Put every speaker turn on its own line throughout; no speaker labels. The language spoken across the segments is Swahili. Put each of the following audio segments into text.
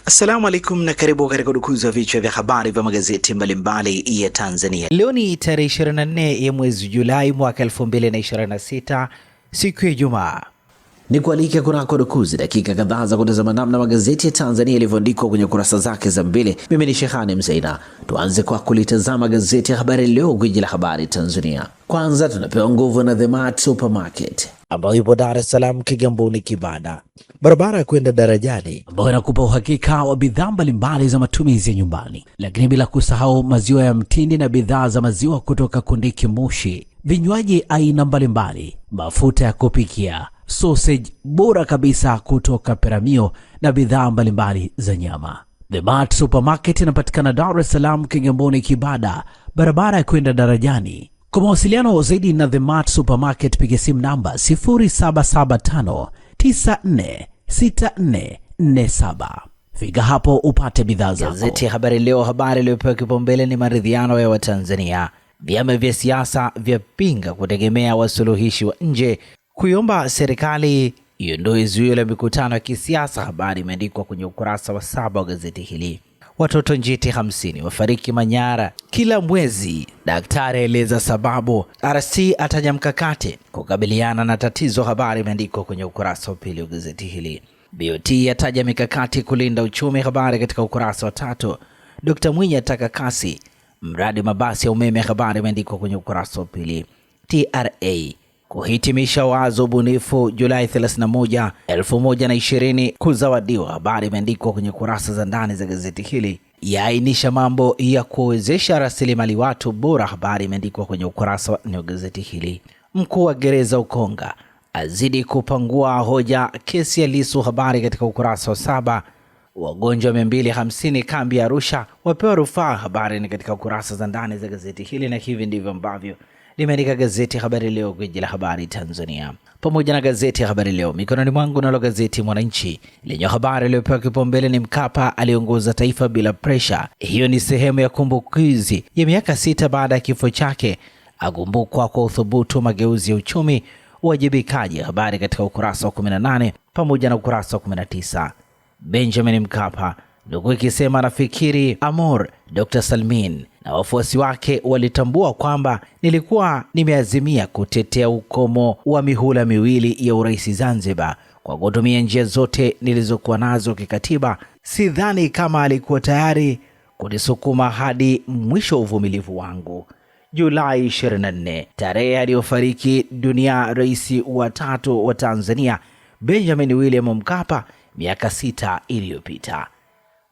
Assalamu alaikum na karibu katika udukuzi wa vichwa vya habari vya magazeti mbalimbali ya Tanzania. Leo ni tarehe 24 ya mwezi Julai mwaka 2026, siku ya Ijumaa.
Ni kualike kunako dukuzi dakika kadhaa za kutazama namna magazeti ya Tanzania yalivyoandikwa kwenye kurasa zake za mbele. Mimi ni Shehani Mzaina. Tuanze kwa kulitazama gazeti ya Habari Leo, gwiji la habari Tanzania. Kwanza tunapewa nguvu na The Mart Supermarket
ambayo ipo Dar es Salaam, Kigamboni, Kibada, barabara ya kwenda darajani,
ambayo inakupa uhakika wa bidhaa mbalimbali za matumizi ya nyumbani, lakini bila kusahau maziwa ya mtindi na bidhaa za maziwa kutoka Kondiki Moshi, vinywaji aina mbalimbali, mafuta ya kupikia, sausage bora kabisa kutoka Peramio na bidhaa mbalimbali za nyama. The Mart Supermarket inapatikana Dar es Salaam, Kigamboni, Kibada, barabara ya kwenda darajani. Kwa mawasiliano zaidi na The Mart Supermarket piga simu namba 0775946447. Fika hapo upate bidhaa zako.
Gazeti ya Habari Leo, habari iliyopewa kipaumbele ni maridhiano ya Watanzania. Vyama vya siasa vyapinga kutegemea wasuluhishi wa nje, kuiomba serikali iondoe zuio la mikutano ya kisiasa. Habari imeandikwa kwenye ukurasa wa 7 wa gazeti hili. Watoto njiti 50 wafariki Manyara kila mwezi, daktari eleza sababu. RC ataja mkakati kukabiliana na tatizo. Habari imeandikwa kwenye ukurasa wa 2 wa gazeti hili. BOT yataja mikakati kulinda uchumi. Habari katika ukurasa wa 3. Dr. Mwinyi ataka kasi mradi mabasi ya umeme. Habari imeandikwa kwenye ukurasa wa 2. TRA kuhitimisha wazo bunifu Julai 31, 2020 kuzawadiwa. Habari imeandikwa kwenye kurasa za ndani za gazeti hili. Yaainisha mambo ya kuwezesha rasilimali watu bora. Habari imeandikwa kwenye ukurasa wa 4 wa gazeti hili. Mkuu wa gereza Ukonga azidi kupangua hoja kesi ya Lissu. Habari katika ukurasa wa 7. Wagonjwa 250 kambi ya Arusha wapewa rufaa. Habari ni katika kurasa za ndani za gazeti hili, na hivi ndivyo ambavyo limeandika gazeti Habari Leo, gwiji la habari Tanzania. Pamoja na gazeti ya Habari Leo mikononi mwangu, nalo gazeti Mwananchi lenye habari iliyopewa kipaumbele ni Mkapa aliongoza taifa bila presha. Hiyo ni sehemu ya kumbukizi ya miaka 6 baada ya kifo chake, akumbukwa kwa uthubutu, mageuzi ya uchumi, uwajibikaji. Habari katika ukurasa wa 18 pamoja na ukurasa wa 19. Benjamin Mkapa ndugu ikisema nafikiri Amor Dr. Salmin na wafuasi wake walitambua kwamba nilikuwa nimeazimia kutetea ukomo wa mihula miwili ya urais Zanzibar kwa kutumia njia zote nilizokuwa nazo kikatiba. Sidhani kama alikuwa tayari kunisukuma hadi mwisho wa uvumilivu wangu. Julai 24, tarehe aliyofariki dunia rais wa 3 wa Tanzania Benjamin William Mkapa miaka 6 iliyopita.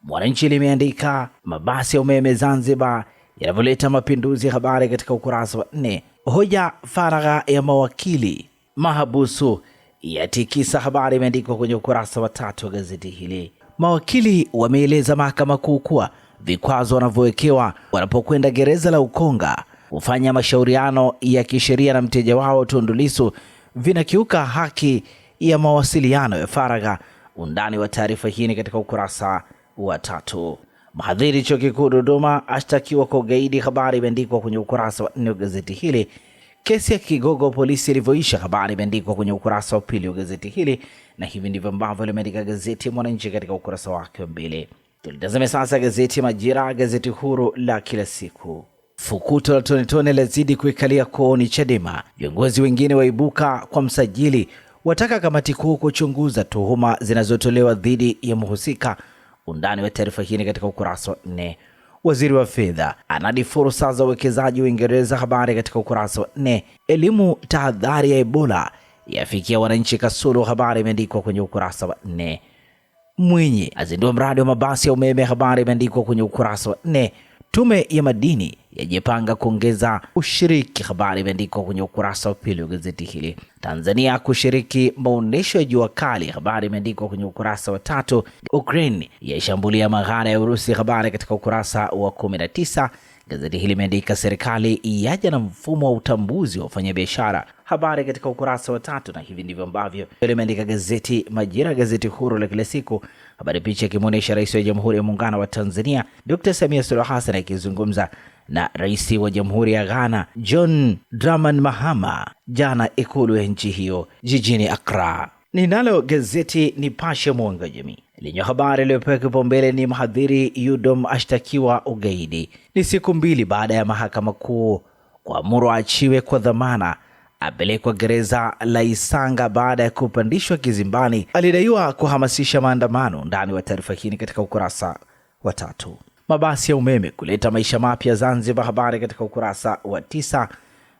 Mwananchi limeandika mabasi ya umeme Zanzibar yanavyoleta mapinduzi. Habari katika ukurasa wa 4. Hoja faragha ya mawakili mahabusu yatikisa. Habari imeandikwa kwenye ukurasa wa 3 wa gazeti hili. Mawakili wameeleza Mahakama Kuu kuwa vikwazo wanavyowekewa wanapokwenda gereza la Ukonga kufanya mashauriano ya kisheria na mteja wao Tundu Lissu vinakiuka haki ya mawasiliano ya faragha. Undani wa taarifa hii katika ukurasa wa 3. Mhadhiri Chuo Kikuu Dodoma ashtakiwa kwa ugaidi. Habari imeandikwa kwenye ukurasa wa 4 wa gazeti hili. Kesi ya kigogo polisi ilivyoisha. Habari imeandikwa kwenye ukurasa wa 2 wa gazeti hili, na hivi ndivyo ambavyo limeandika gazeti Mwananchi katika ukurasa wake wa 2. Tulitazame sasa gazeti Majira, gazeti huru la kila siku. Fukuto la tone lazidi kuikalia kooni Chadema. Viongozi wengine waibuka kwa msajili, wataka kamati kuu kuchunguza tuhuma zinazotolewa dhidi ya mhusika. Undani wa taarifa hii katika ukurasa wa 4. Waziri wa fedha anadi fursa za uwekezaji Uingereza. Habari katika ukurasa wa 4. Elimu tahadhari ya Ebola yafikia wananchi Kasulu. Habari imeandikwa kwenye ukurasa wa 4. Mwinyi azindua mradi wa mabasi ya umeme. Habari imeandikwa kwenye ukurasa wa 4. Tume ya madini yajipanga kuongeza ushiriki. Habari imeandikwa kwenye ukurasa wa 2 wa gazeti hili. Tanzania kushiriki maonesho ya jua kali. Habari imeandikwa kwenye ukurasa wa 3. Ukraine yashambulia maghara ya Urusi. Habari katika ukurasa wa 19. Gazeti hili limeandika serikali yaja na mfumo wa utambuzi wa wafanyabiashara. Habari katika ukurasa wa 3, na hivi ndivyo ambavyo limeandika gazeti Majira, gazeti huru la kila siku. Habari picha ikimwonyesha Rais wa Jamhuri ya Muungano wa Tanzania Dr. Samia Suluhu Hassan akizungumza na Rais wa Jamhuri ya Ghana John Dramani Mahama jana ikulu ya nchi hiyo jijini Accra. Ninalo gazeti Nipashe Mwanga wa Jamii lenye habari iliyopewa kipaumbele ni mhadhiri UDOM ashtakiwa ugaidi. Ni siku mbili baada ya mahakama kuu kuamuru aachiwe kwa dhamana, apelekwa gereza la Isanga baada ya kupandishwa kizimbani. Alidaiwa kuhamasisha maandamano. Ndani wa taarifa hii katika ukurasa wa 3. Mabasi ya umeme kuleta maisha mapya Zanzibar, habari katika ukurasa wa 9.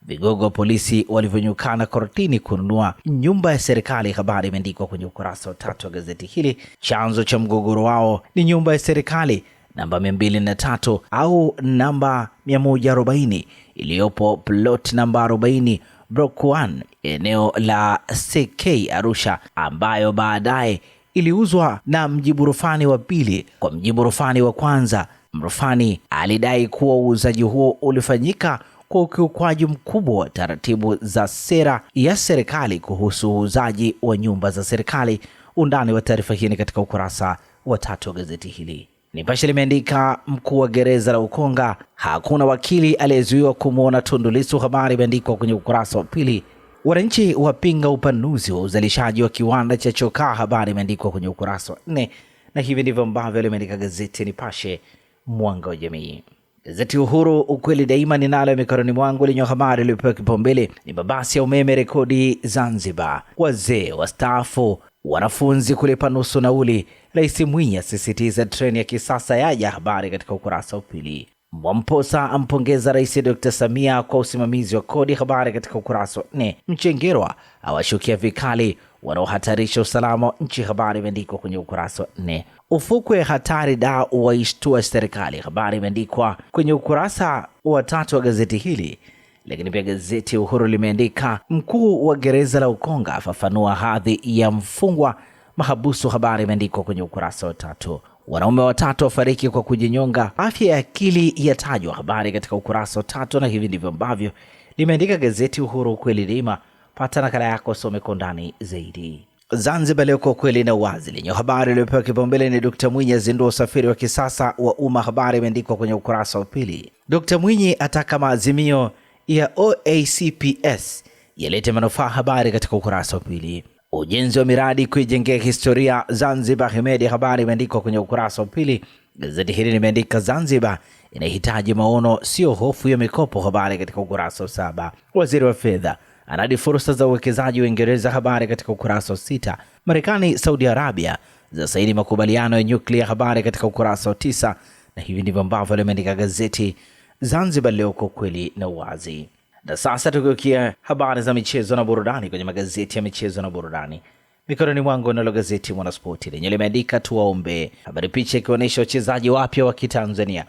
Vigogo wa polisi walivyonyukana kortini kununua nyumba ya serikali, habari imeandikwa kwenye ukurasa wa 3 wa gazeti hili. Chanzo cha mgogoro wao ni nyumba ya serikali namba 203 au namba 140 iliyopo plot namba 40 Block 1 eneo la CK Arusha, ambayo baadaye iliuzwa na mjibu rufani wa pili kwa mjibu rufani wa kwanza. Mrufani alidai kuwa uuzaji huo ulifanyika kwa ukiukwaji mkubwa wa taratibu za sera ya serikali kuhusu uuzaji wa nyumba za serikali. Undani wa taarifa hii katika ukurasa wa 3 wa gazeti hili. Nipashe limeandika mkuu wa gereza la Ukonga, hakuna wakili aliyezuiwa kumwona Tundu Lissu, habari imeandikwa kwenye ukurasa wa 2. Wananchi wapinga upanuzi wa uzalishaji wa kiwanda cha chokaa, habari imeandikwa kwenye ukurasa wa 4. Na hivi ndivyo ambavyo limeandika gazeti Nipashe mwanga wa jamii. Gazeti Uhuru ukweli daima ninalo mikononi mwangu, lenye habari iliyopewa kipaumbele ni mabasi ya umeme rekodi Zanzibar, wazee wastaafu, wanafunzi kulipa nusu nauli, Rais Mwinyi asisitiza treni ya kisasa yaja, habari katika ukurasa wa 2. Mwamposa ampongeza Rais Dr. Samia kwa usimamizi wa kodi, habari katika ukurasa wa 4. Mchengerwa awashukia vikali wanaohatarisha usalama wa nchi, habari imeandikwa kwenye ukurasa wa 4. Ufukwe hatari da waishtua serikali, habari imeandikwa kwenye ukurasa wa 3 wa gazeti hili. Lakini pia gazeti Uhuru limeandika mkuu wa gereza la Ukonga afafanua hadhi ya mfungwa mahabusu, habari imeandikwa kwenye ukurasa wa 3. Wanaume 3 wafariki kwa kujinyonga, afya ya akili yatajwa, habari katika ukurasa wa 3. Na hivi ndivyo ambavyo limeandika gazeti Uhuru ukweli daima. Pata nakala yako, some kwa ndani zaidi. Zanzibar Leo kwa ukweli na uwazi, lenye habari iliyopewa kipaumbele ni Dr. Mwinyi azindua usafiri wa kisasa wa umma, habari imeandikwa kwenye ukurasa wa 2. Dr. Mwinyi ataka maazimio ya OACPS yalete manufaa, habari katika ukurasa wa 2. Ujenzi wa miradi kuijengea historia Zanzibar Hemedi, habari imeandikwa kwenye ukurasa wa 2. Gazeti hili limeandika Zanzibar inahitaji maono, sio hofu ya mikopo, habari katika ukurasa wa 7. Waziri wa fedha anadi fursa za uwekezaji Uingereza, habari katika ukurasa wa 6. Marekani Saudi Arabia za saini makubaliano ya nyuklia, habari katika ukurasa wa 9. Na hivi ndivyo ambavyo limeandika gazeti Zanzibar Leo kwa kweli na uwazi. Na sasa tukiukia habari za michezo na burudani kwenye magazeti ya michezo na burudani. Mikononi mwangu nalo gazeti Mwanaspoti lenye limeandika tuwaombe, habari picha ikionyesha wachezaji wapya wa Kitanzania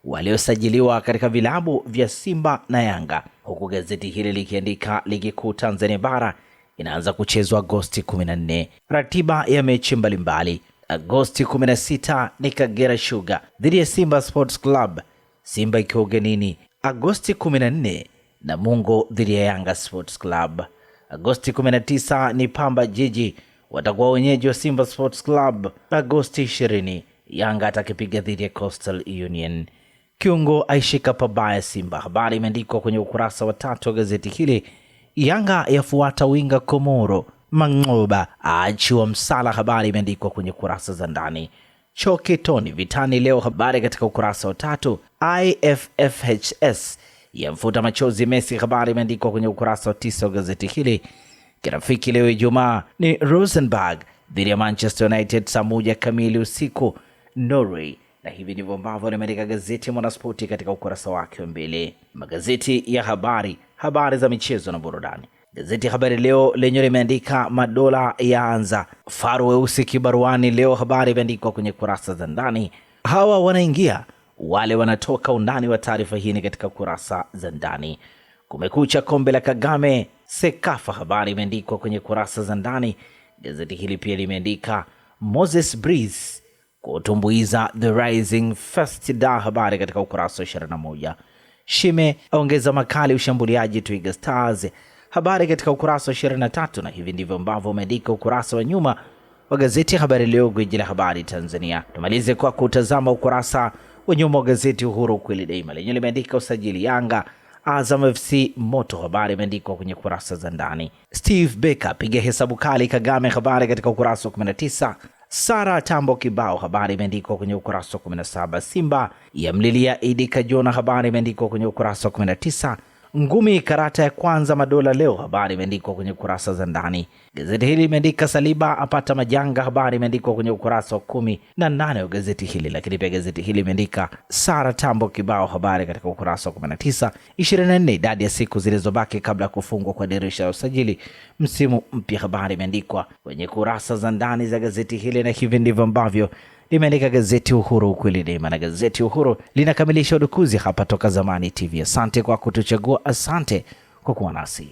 waliosajiliwa katika vilabu vya Simba na Yanga, huku gazeti hili likiandika ligi kuu Tanzania bara inaanza kuchezwa Agosti 14. Ratiba ya mechi mbalimbali: Agosti 16 ni Kagera Sugar dhidi ya Simba Sports Club, Simba ikiwa ugenini. Agosti 14 Namungo dhidi ya Yanga Sports Club. Agosti 19 ni Pamba Jiji watakuwa wenyeji wa Simba Sports Club. Agosti 20 Yanga atakipiga dhidi ya Coastal Union. Kiungo aishika pabaya Simba, habari imeandikwa kwenye ukurasa wa 3 wa gazeti hili. Yanga yafuata winga Komoro, Mangoba aachiwa msala, habari imeandikwa kwenye kurasa za ndani. Choke Tony vitani leo, habari katika ukurasa wa 3. IFFHS yamfuta machozi Messi, habari imeandikwa kwenye ukurasa wa 9 wa gazeti hili. Kirafiki leo Ijumaa ni Rosenborg dhidi ya Manchester United saa 1 kamili usiku Norway. Na hivi ndivyo ambavyo limeandika gazeti Mwanaspoti katika ukurasa wake wa mbele. Magazeti ya habari za michezo na burudani. Gazeti Habari Leo lenye limeandika madola yaanza, faru weusi kibaruani leo, habari imeandikwa kwenye kurasa za ndani. Hawa wanaingia, wale wanatoka. Undani wa taarifa hii ni katika kurasa za ndani. Kumekucha kombe la Kagame Sekafa, habari imeandikwa kwenye kurasa za ndani. Gazeti hili pia limeandika Moses Breeze kutumbuiza The Rising First da, habari katika ukurasa wa 21. Shime aongeza makali ushambuliaji Twiga Stars, habari katika ukurasa wa 23. Na hivi ndivyo ambavyo umeandika ukurasa wa nyuma wa gazeti Habari Leo, gwiji la habari Tanzania. Tumalize kwa kutazama ukurasa wa nyuma wa gazeti Uhuru kweli daima lenye limeandika usajili Yanga Azam FC moto, habari imeandikwa kwenye kurasa za ndani. Steve Becker piga hesabu kali Kagame, habari katika ukurasa wa 19. Sara tambo kibao, habari imeandikwa kwenye ukurasa wa 17. Simba yamlilia Idi Kajona, habari imeandikwa kwenye ukurasa wa 19. Ngumi karata ya kwanza madola leo, habari imeandikwa kwenye kurasa za ndani. Gazeti hili limeandika Saliba apata majanga, habari imeandikwa kwenye ukurasa wa 18 wa gazeti hili. Lakini pia gazeti hili limeandika Sara tambo kibao, habari katika ukurasa wa 19. 24 idadi ya siku zilizobaki kabla ya kufungwa kwa dirisha la usajili msimu mpya, habari imeandikwa kwenye kurasa za ndani za gazeti hili, na hivi ndivyo ambavyo limeandika gazeti Uhuru, ukweli daima. Na gazeti Uhuru linakamilisha udukuzi hapa Toka Zamani TV. Asante kwa kutuchagua, asante kwa kuwa nasi.